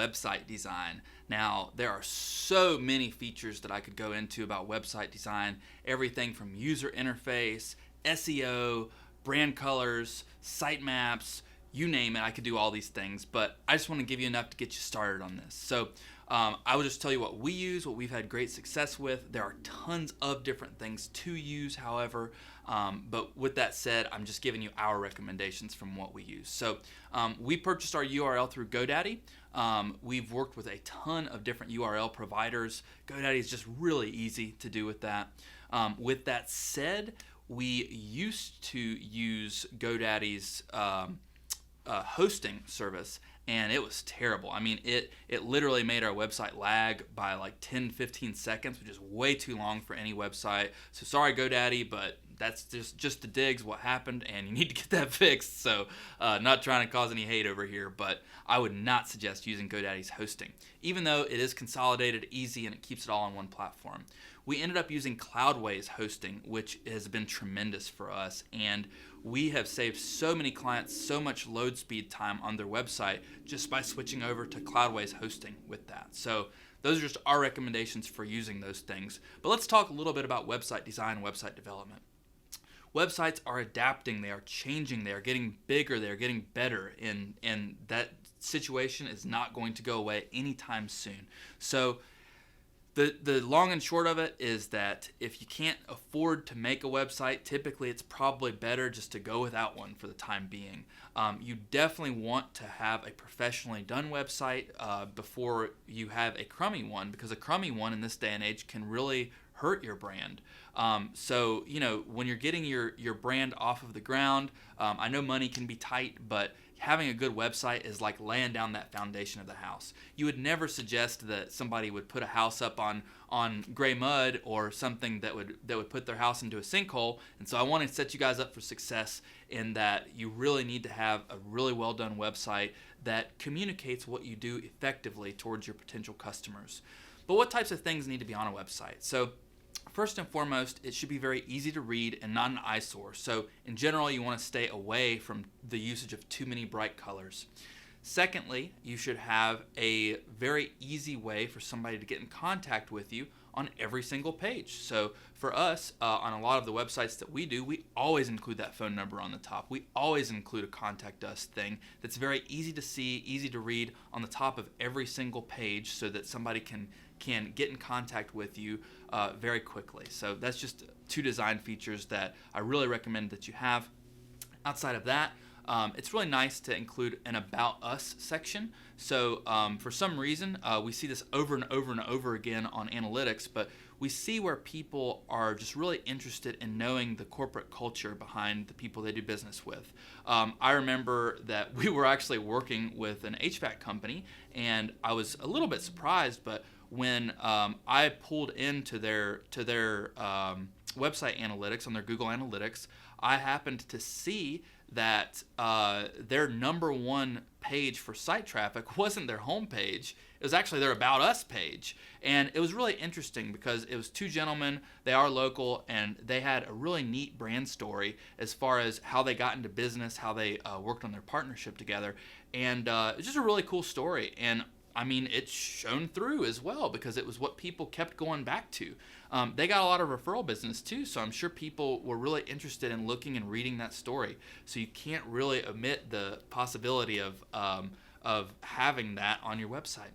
website design. Now, there are so many features that I could go into about website design, everything from user interface, SEO, brand colors, sitemaps, you name it. I could do all these things, but I just want to give you enough to get you started on this. So I will just tell you what we use, what we've had great success with. There are tons of different things to use, however, but with that said, I'm just giving you our recommendations from what we use. So we purchased our URL through GoDaddy. We've worked with a ton of different URL providers. GoDaddy is just really easy to do with that. With that said, we used to use GoDaddy's hosting service, and it was terrible. I mean, it literally made our website lag by like 10-15 seconds, which is way too long for any website. So sorry, GoDaddy, but that's just the digs what happened, and you need to get that fixed. So not trying to cause any hate over here, but I would not suggest using GoDaddy's hosting, even though it is consolidated, easy, and it keeps it all on one platform. We ended up using Cloudways hosting, which has been tremendous for us, and we have saved so many clients so much load speed time on their website just by switching over to Cloudways hosting with that. So those are just our recommendations for using those things. But let's talk a little bit about website design and website development. Websites are adapting, they are changing, they are getting bigger, they are getting better, and that situation is not going to go away anytime soon. So the long and short of it is that if you can't afford to make a website, typically it's probably better just to go without one for the time being. You definitely want to have a professionally done website before you have a crummy one, because a crummy one in this day and age can really hurt your brand. So, when you're getting your brand off of the ground, I know money can be tight, but having a good website is like laying down that foundation of the house. You would never suggest that somebody would put a house up on gray mud or something that would put their house into a sinkhole. And so I want to set you guys up for success in that you really need to have a really well done website that communicates what you do effectively towards your potential customers. But what types of things need to be on a website? So first and foremost, it should be very easy to read and not an eyesore. So in general, you want to stay away from the usage of too many bright colors. Secondly, you should have a very easy way for somebody to get in contact with you on every single page. So for us, on a lot of the websites that we do, we always include that phone number on the top. We always include a contact us thing that's very easy to see, easy to read on the top of every single page so that somebody can get in contact with you very quickly. So that's just two design features that I really recommend that you have. Outside of that, it's really nice to include an About Us section. So for some reason, we see this over and over and over again on analytics, but we see where people are just really interested in knowing the corporate culture behind the people they do business with. I remember that we were actually working with an HVAC company, and I was a little bit surprised, but when I pulled into their website analytics on their Google Analytics, I happened to see that their number one page for site traffic wasn't their home page. It was actually their About Us page. And it was really interesting because it was two gentlemen, they are local, and they had a really neat brand story as far as how they got into business, how they worked on their partnership together. And it's just a really cool story. And I mean, it's shown through as well because it was what people kept going back to. They got a lot of referral business too, so I'm sure people were really interested in looking and reading that story. So you can't really omit the possibility of having that on your website.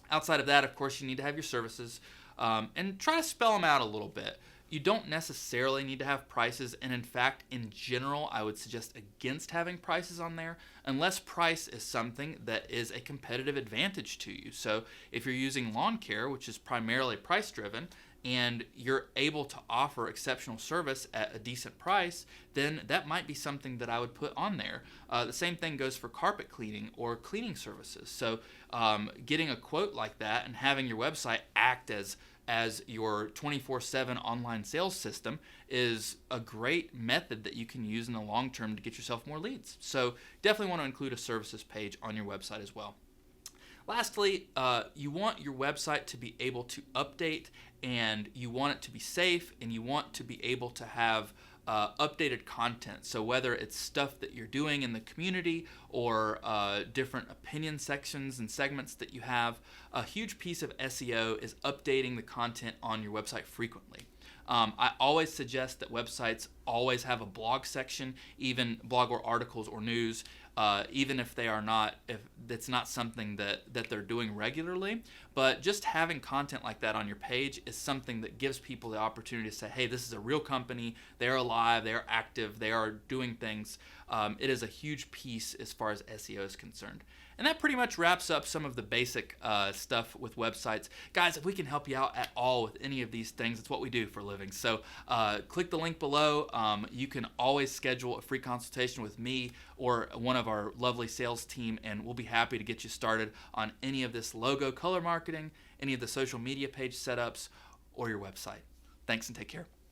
Outside of that, of course, you need to have your services and try to spell them out a little bit. You don't necessarily need to have prices, and in fact, in general, I would suggest against having prices on there unless price is something that is a competitive advantage to you. So if you're using lawn care, which is primarily price driven, and you're able to offer exceptional service at a decent price, then that might be something that I would put on there. The same thing goes for carpet cleaning or cleaning services. So getting a quote like that and having your website act as your 24/7 online sales system is a great method that you can use in the long term to get yourself more leads. So definitely want to include a services page on your website as well. Lastly, you want your website to be able to update, and you want it to be safe, and you want to be able to have updated content. So whether it's stuff that you're doing in the community or different opinion sections and segments that you have, a huge piece of SEO is updating the content on your website frequently. I always suggest that websites always have a blog section, even blog or articles or news, even if they are not, if it's not something that they're doing regularly. But just having content like that on your page is something that gives people the opportunity to say, hey, this is a real company, they're alive, they're active, they are doing things. It is a huge piece as far as SEO is concerned. And that pretty much wraps up some of the basic stuff with websites. Guys, if we can help you out at all with any of these things, it's what we do for a living. So click the link below. You can always schedule a free consultation with me or one of our lovely sales team, and we'll be happy to get you started on any of this logo color marketing, any of the social media page setups, or your website. Thanks and take care.